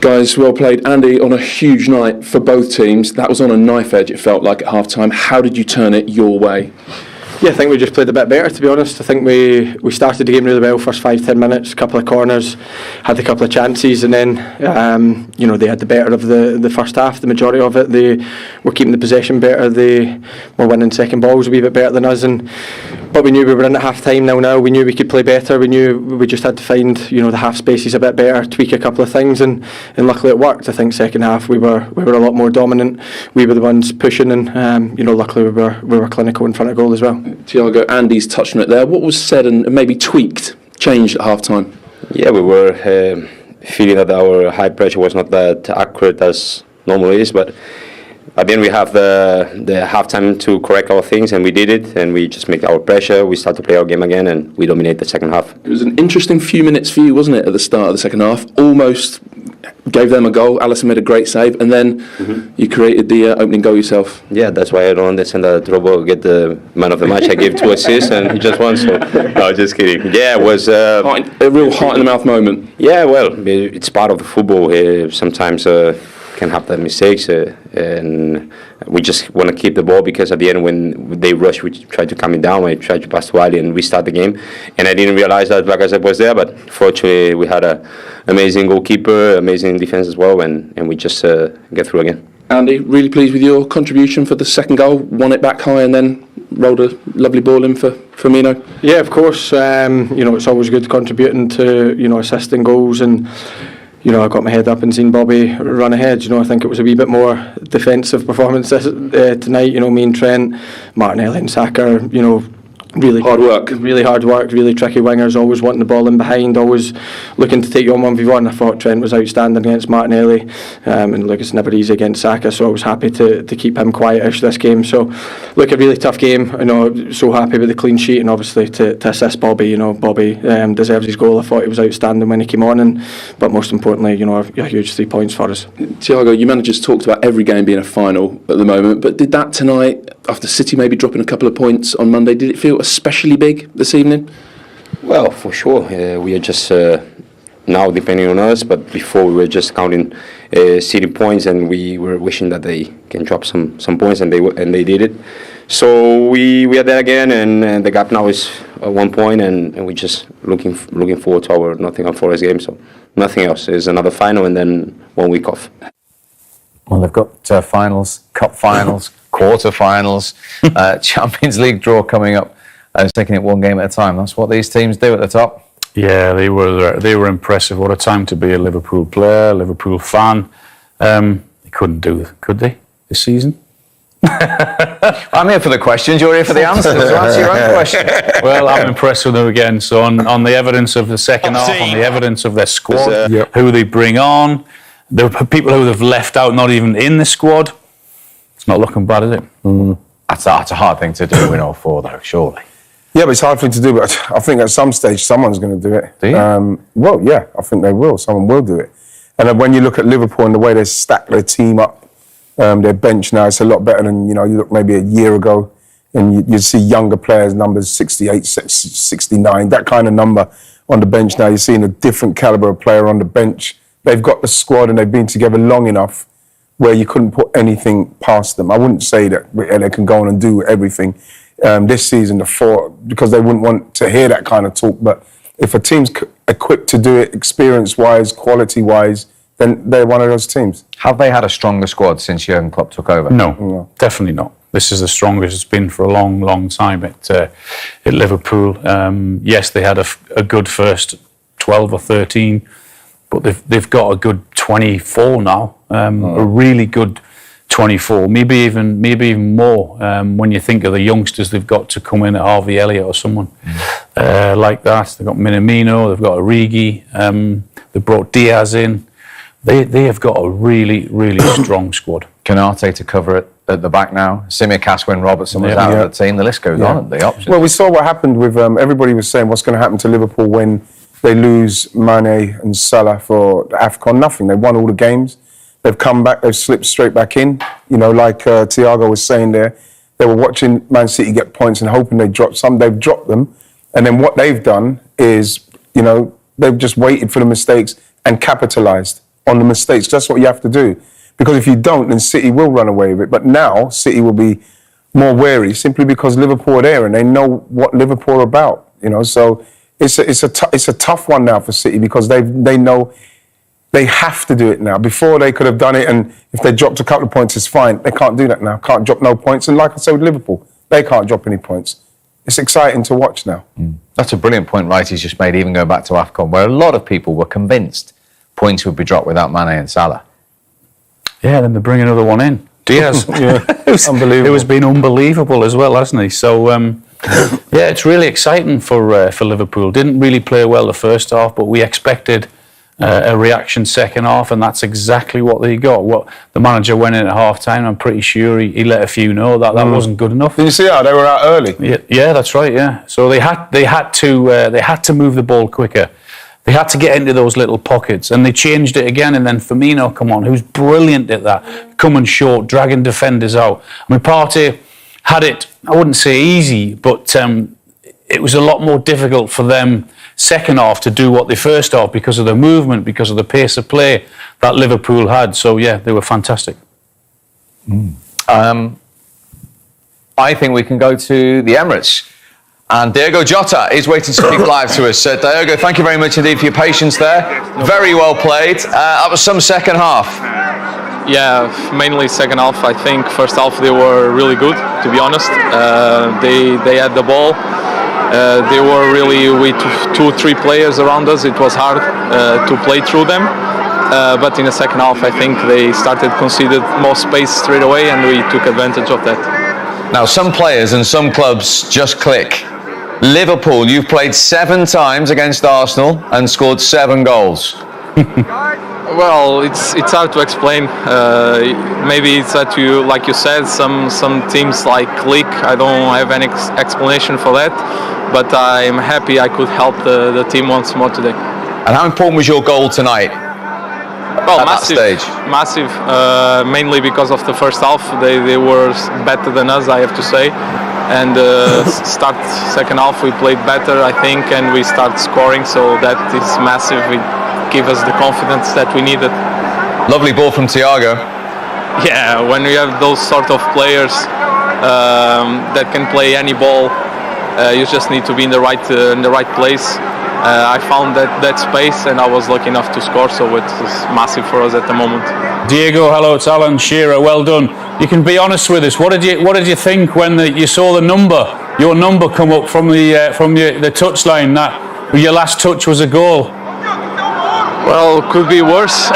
Guys, well played. Andy, on a huge night for both teams. That was on a knife edge, it felt like, at half-time. How did you turn it your way? Yeah, I think we just played a bit better, to be honest. I think we started the game really well, first 5-10 minutes, a couple of corners, had a couple of chances, and then they had the better of the first half, the majority of it. They were keeping the possession better, they were winning second balls a wee bit better than us, but we knew we were in at half-time now. We knew we could play better, we knew we just had to find the half spaces a bit better, tweak a couple of things, and luckily it worked. I think second half we were a lot more dominant, we were the ones pushing, and luckily we were clinical in front of goal as well. Thiago, Andy's touched on it there. What was said and maybe tweaked, changed at half-time? Yeah, we were feeling that our high pressure was not that accurate as normally is, but at the end we have the half-time to correct our things, and we did it, and we just make our pressure, we start to play our game again, and we dominate the second half. It was an interesting few minutes for you, wasn't it, at the start of the second half? Almost gave them a goal. Alisson made a great save, and then you created the opening goal yourself. Yeah, that's why I don't understand that Robbo get the man of the match. I gave 2 assists and he just won, so no, just kidding. Yeah, it was a real heart-in-the-mouth moment. Yeah, well, it's part of the football. Sometimes can have that mistakes, and we just want to keep the ball, because at the end when they rush, we try to calm it down. I try to pass to Ali and restart the game, and I didn't realize that Lacazette was there, but fortunately we had an amazing goalkeeper, amazing defense as well, and we just get through again. Andy, really pleased with your contribution for the second goal, won it back high and then rolled a lovely ball in for Firmino. Yeah, of course, it's always good contributing to assisting goals, and I got my head up and seen Bobby run ahead. I think it was a wee bit more defensive performance tonight. Me and Trent, Martinelli and Saka, really hard work, really tricky wingers, always wanting the ball in behind, always looking to take you on 1v1. I thought Trent was outstanding against Martinelli, and look, it's never easy against Saka, so I was happy to keep him quietish this game. So look, a really tough game. So happy with the clean sheet, and obviously to assist Bobby. Bobby deserves his goal. I thought he was outstanding when he came on, but most importantly, a huge 3 points for us. Thiago, you managers talked about every game being a final at the moment, but did that tonight, after City maybe dropping a couple of points on Monday, did it feel especially big this evening? Well, for sure. We are just now depending on us, but before we were just counting City points, and we were wishing that they can drop some points, and they did it. So we are there again, and the gap now is 1 point, and we're just looking forward to our Nottingham Forest game. So nothing else. It's another final, and then 1 week off. Well, they've got finals, cup finals, quarter-finals, Champions League draw coming up. Taking it one game at a time. That's what these teams do at the top. Yeah, they were impressive. What a time to be a Liverpool player, Liverpool fan. They couldn't do it, could they, this season? I'm here for the questions. You're here for the answers. So answer your own question. Well, I'm impressed with them again. So on the evidence of the second half, on the evidence of their squad, who they bring on, the people who they've left out, not even in the squad, it's not looking bad, is it? That's a hard thing to do in 04, though, surely. Yeah, but it's a hard thing to do, but I think at some stage someone's going to do it. Do you? Well, yeah, I think they will. Someone will do it. And when you look at Liverpool and the way they stack their team up, their bench now, it's a lot better than, you look maybe a year ago, and you see younger players, numbers 68, 69, that kind of number on the bench now. You're seeing a different calibre of player on the bench. They've got the squad and they've been together long enough where you couldn't put anything past them. I wouldn't say that they can go on and do everything this season, because they wouldn't want to hear that kind of talk. But if a team's equipped to do it, experience-wise, quality-wise, then they're one of those teams. Have they had a stronger squad since Jurgen Klopp took over? No, definitely not. This is the strongest it's been for a long, long time at Liverpool. Yes, they had a good first 12 or 13, but they've got a good 24 now. A really good 24, maybe even more. When you think of the youngsters they've got to come in at Harvey Elliott or someone like that. They've got Minamino, they've got Origi, they brought Diaz in. They have got a really, really strong squad. Canate to cover it at the back now. Tsimikas when Robertson was out of the team. The list goes on. The options. Well, we saw what happened with everybody was saying what's going to happen to Liverpool when they lose Mane and Salah for the AFCON. Nothing. They won all the games. They've come back. They've slipped straight back in. Like Thiago was saying there, they were watching Man City get points and hoping they drop some. They've dropped them, and then what they've done is, they've just waited for the mistakes and capitalised. on the mistakes. That's what you have to do. Because if you don't, then City will run away with it. But now City will be more wary simply because Liverpool are there and they know what Liverpool are about. You know, so it's a tough one now for City because they know they have to do it now. Before they could have done it, and if they dropped a couple of points, it's fine. They can't do that now. Can't drop no points. And like I said with Liverpool, they can't drop any points. It's exciting to watch now. That's a brilliant point Wrighty's just made, even going back to AFCON, where a lot of people were convinced points would be dropped without Mane and Salah. Yeah, then they bring another one in. Diaz. Unbelievable. It was been unbelievable as well, hasn't he? So, yeah, it's really exciting for Liverpool. Didn't really play well the first half, but we expected a reaction second half, and that's exactly what they got. What the manager went in at half time, I'm pretty sure he let a few know that wasn't good enough. Did you see how they were out early? Yeah, that's right. Yeah, so they had to move the ball quicker. They had to get into those little pockets, and they changed it again. And then Firmino, come on, who's brilliant at that, coming short, dragging defenders out. I mean, Partey had it, I wouldn't say easy, but it was a lot more difficult for them second half to do what they first half because of the movement, because of the pace of play that Liverpool had. So, yeah, they were fantastic. I think we can go to the Emirates. And Diogo Jota is waiting to speak live to us. Diogo, thank you very much indeed for your patience there. Very well played. That was some second half. Yeah, mainly second half. I think first half they were really good, to be honest. They had the ball. They were really with 2-3 players around us. It was hard to play through them. But in the second half, I think they started conceded more space straight away, and we took advantage of that. Now, some players and some clubs just click. Liverpool, you've played 7 times against Arsenal and scored 7 goals. Well, it's hard to explain. Maybe it's that you, like you said, some teams like click. I don't have any explanation for that, but I'm happy I could help the team once more today. And how important was your goal tonight? Well, at massive, that stage? massive. Mainly because of the first half, they were better than us, I have to say. And start second half, we played better, I think, and we start scoring. So that is massive. It gave us the confidence that we needed. Lovely ball from Thiago. Yeah, when you have those sort of players that can play any ball, you just need to be in the right place. I found that space, and I was lucky enough to score, so it was massive for us at the moment. Diego, hello, it's Alan Shearer. Well done. You can be honest with us. What did you think when you saw your number come up from the touchline? That your last touch was a goal. Well, could be worse.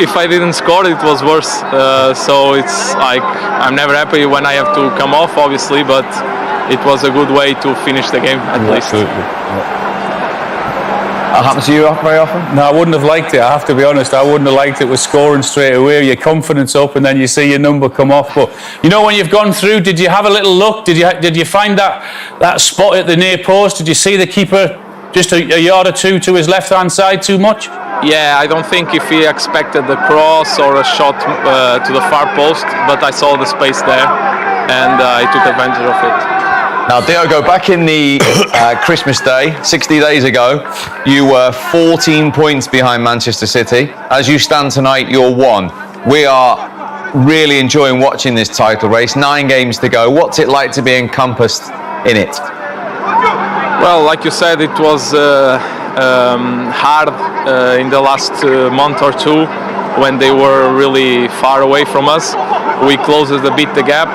If I didn't score, it was worse. So it's like I'm never happy when I have to come off, obviously, but it was a good way to finish the game at least. That happens to you very often? No, I wouldn't have liked it. I have to be honest. I wouldn't have liked it with scoring straight away. Your confidence up, and then you see your number come off. But you know, when you've gone through, did you have a little look? Did you find that spot at the near post? Did you see the keeper just a yard or two to his left-hand side too much? Yeah, I don't think if he expected the cross or a shot to the far post, but I saw the space there, and I took advantage of it. Now, Diogo, back in the Christmas Day, 60 days ago, you were 14 points behind Manchester City. As you stand tonight, you're 1. We are really enjoying watching this title race. 9 games to go. What's it like to be encompassed in it? Well, like you said, it was hard in the last month or two when they were really far away from us. We closed a bit the gap.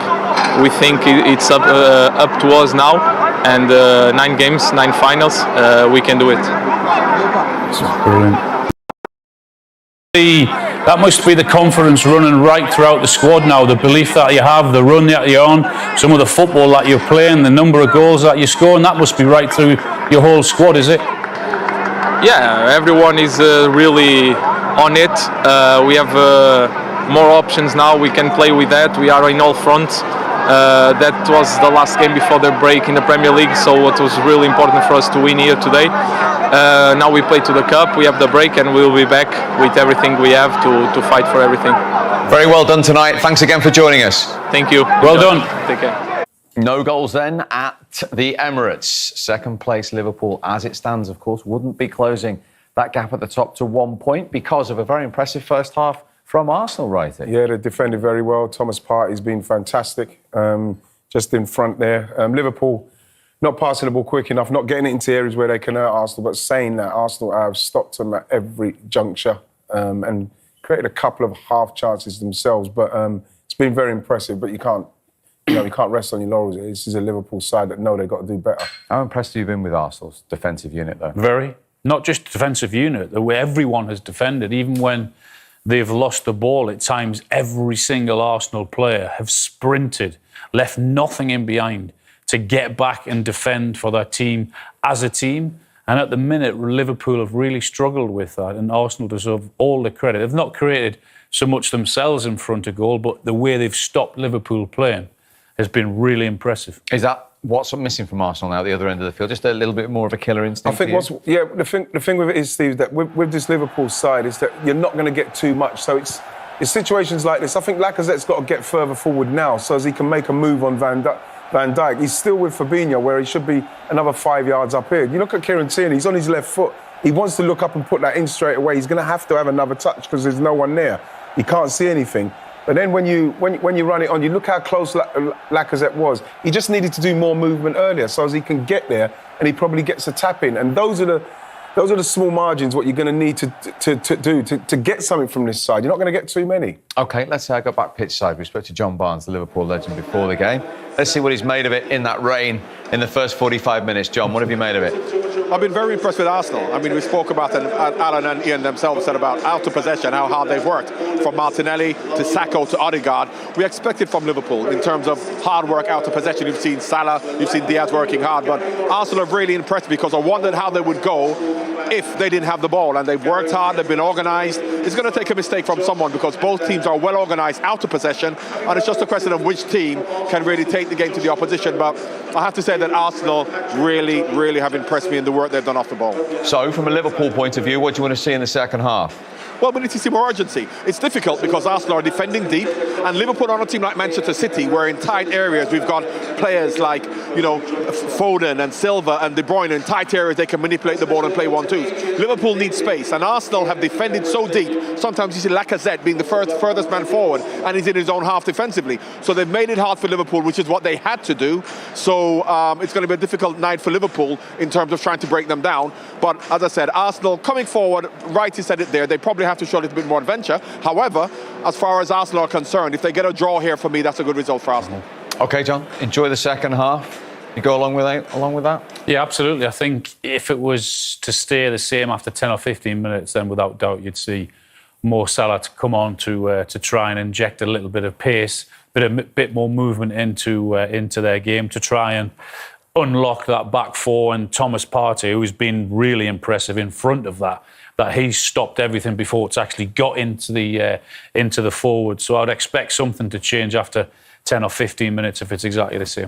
We think it's up to us now, and 9 games, 9 finals, we can do it. Brilliant. That must be the confidence running right throughout the squad now, the belief that you have, the run that you're on, some of the football that you're playing, the number of goals that you're scoring, that must be right through your whole squad, is it? Yeah, everyone is really on it. We have more options now, we can play with that, we are in all fronts. That was the last game before the break in the Premier League, so it was really important for us to win here today. Now we play to the Cup, we have the break, and we'll be back with everything we have to fight for everything. Very well done tonight. Thanks again for joining us. Thank you. Well done. Take care. No goals then at the Emirates. Second place Liverpool, as it stands, of course, wouldn't be closing that gap at the top to 1 point because of a very impressive first half from Arsenal, right? Yeah, they defended very well. Thomas Partey's been fantastic, just in front there. Liverpool not passing the ball quick enough, not getting it into areas where they can hurt Arsenal, but saying that Arsenal have stopped them at every juncture and created a couple of half chances themselves. But it's been very impressive, but you can't rest on your laurels. This is a Liverpool side that know they've got to do better. How impressed have you been with Arsenal's defensive unit, though? Very. Not just defensive unit, the way everyone has defended, even when they've lost the ball at times, every single Arsenal player have sprinted, left nothing in behind to get back and defend for their team as a team. And at the minute, Liverpool have really struggled with that, and Arsenal deserve all the credit. They've not created so much themselves in front of goal, but the way they've stopped Liverpool playing has been really impressive. Is that what's missing from Arsenal now at the other end of the field? Just a little bit more of a killer instinct? I think the thing with it is, Steve, that with this Liverpool side is that you're not going to get too much. So it's situations like this. I think Lacazette's got to get further forward now so as he can make a move on Van Dijk. He's still with Fabinho where he should be another 5 yards up here. You look at Kieran Tierney, he's on his left foot. He wants to look up and put that in straight away. He's going to have another touch because there's no one there. He can't see anything. But then when you run it on, you look how close Lacazette was. He just needed to do more movement earlier so as he can get there and he probably gets a tap in. And those are the small margins what you're going to need to do to get something from this side. You're not going to get too many. OK, let's say I go back pitch side. We spoke to John Barnes, the Liverpool legend, before the game. Let's see what he's made of it in that rain in the first 45 minutes. John, what have you made of it? I've been very impressed with Arsenal. I mean, we spoke about, and Alan and Ian themselves said about out of possession, how hard they've worked. From Martinelli to Sacco to Odegaard. We expected from Liverpool in terms of hard work out of possession. You've seen Salah, you've seen Diaz working hard, but Arsenal have really impressed because I wondered how they would go if they didn't have the ball. And they've worked hard, they've been organised. It's going to take a mistake from someone because both teams are well organised out of possession, and it's just a question of which team can really take the game to the opposition. But I have to say that Arsenal really, really have impressed me in the work they've done off the ball. So, from a Liverpool point of view, what do you want to see in the second half? Well, we need to see more urgency. It's difficult because Arsenal are defending deep, and Liverpool on a team like Manchester City, where in tight areas we've got players like, Foden and Silva and De Bruyne in tight areas they can manipulate the ball and play 1-2s. Liverpool needs space, and Arsenal have defended so deep. Sometimes you see Lacazette being the furthest man forward, and he's in his own half defensively. So they've made it hard for Liverpool, which is what they had to do. So it's going to be a difficult night for Liverpool in terms of trying to break them down. But as I said, Arsenal coming forward, Wright said it there, they probably have to show a little bit more adventure. However, as far as Arsenal are concerned, if they get a draw here, for me, that's a good result for Arsenal. OK, John, enjoy the second half. You go along with that? Yeah, absolutely. I think if it was to stay the same after 10 or 15 minutes, then without doubt you'd see Mo Salah to come on to try and inject a little bit of pace, bit more movement into their game to try and unlock that back four. And Thomas Partey, who's been really impressive in front of that he's stopped everything before it's actually got into the forward. So I'd expect something to change after 10 or 15 minutes if it's exactly the same.